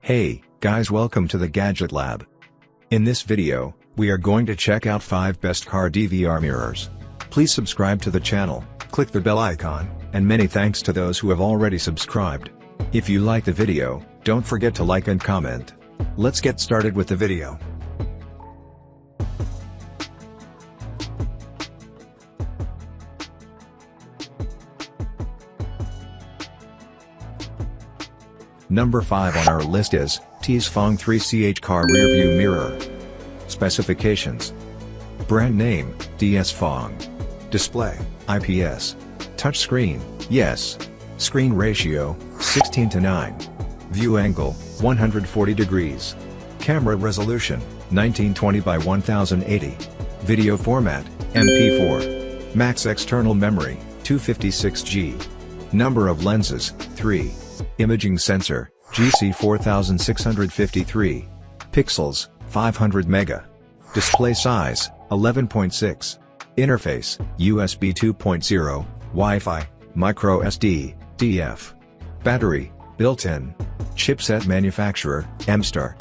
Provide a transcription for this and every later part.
Hey, guys, welcome to the Gadget Lab. In this video, we are going to check out 5 best car DVR mirrors. Please subscribe to the channel, click the bell icon, and many thanks to those who have already subscribed. If you like the video, don't forget to like and comment. Let's get started with the video. Number 5 on our list is Fong 3CH Car Rearview Mirror. Specifications: brand name, Fong. Display, IPS. Touchscreen, yes. Screen ratio, 16:9. View angle, 140 degrees. Camera resolution, 1920 by 1080. Video format, MP4. Max external memory, 256GB. Number of lenses, 3. Imaging sensor, GC 4653. Pixels, 500 mega. Display size, 11.6. Interface, USB 2.0, Wi-Fi, micro SD, DF. Battery, built-in. Chipset manufacturer, MStar.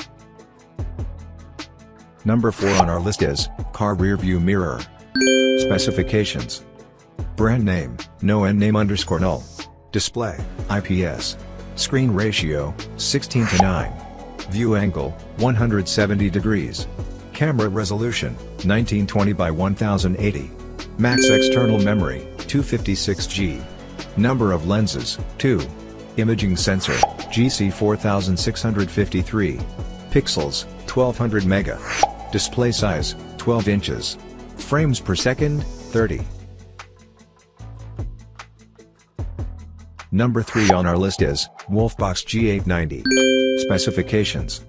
Number 4 on our list is Car Rearview Mirror. Specifications: brand name, null. Display, IPS. Screen ratio, 16:9. View angle, 170 degrees. Camera resolution, 1920 by 1080. Max external memory, 256GB. Number of lenses, 2. Imaging sensor, GC 4653. Pixels, 1200 mega. Display size, 12 inches. Frames per second, 30. Number 3 on our list is Wolfbox G890. Specifications: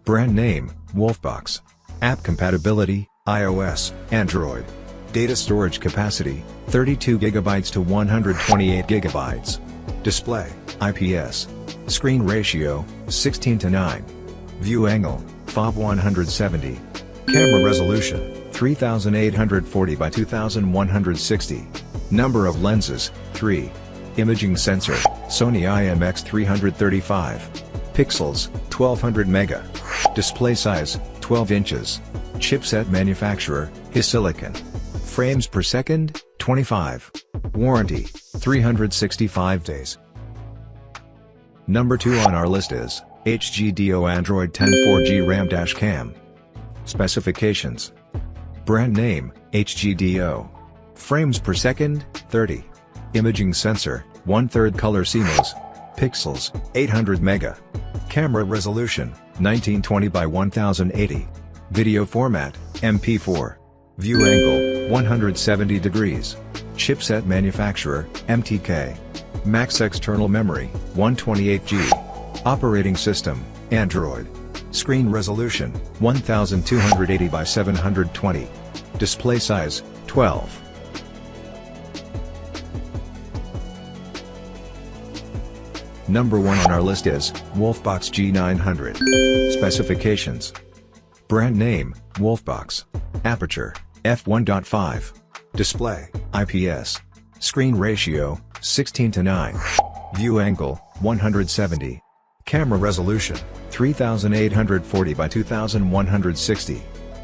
brand name, Wolfbox. App compatibility, iOS, Android. Data storage capacity, 32GB to 128GB. Display, IPS. Screen ratio, 16:9. View angle, FOV 170. Camera resolution, 3840 by 2160. Number of lenses, 3. Imaging sensor, Sony IMX335. Pixels, 1200 mega. Display size, 12 inches. Chipset manufacturer, HiSilicon. Frames per second, 25. Warranty, 365 days. Number 2 on our list is HGDO Android 10 4G RAM Cam. Specifications: brand name, HGDO. Frames per second, 30. Imaging sensor, 1/3 color CMOS. Pixels, 800 mega. Camera resolution, 1920 by 1080. Video format, MP4. View angle, 170 degrees. Chipset manufacturer, MTK. Max external memory, 128GB. Operating system, Android. Screen resolution, 1280 by 720. Display size, 12. Number 1 on our list is Wolfbox G900. Specifications: brand name, Wolfbox. Aperture, f1.5. Display, IPS. Screen ratio, 16:9. View angle, 170. Camera resolution, 3840 by 2160.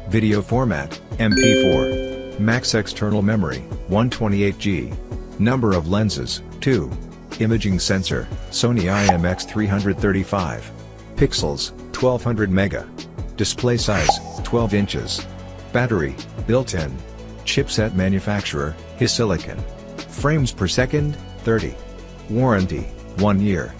Video format, MP4. Max external memory, 128GB. Number of lenses, 2. Imaging sensor, Sony IMX335. Pixels, 1200 mega. Display size, 12 inches. Battery, built-in. Chipset manufacturer, HiSilicon. Frames per second, 30. Warranty, 1 year.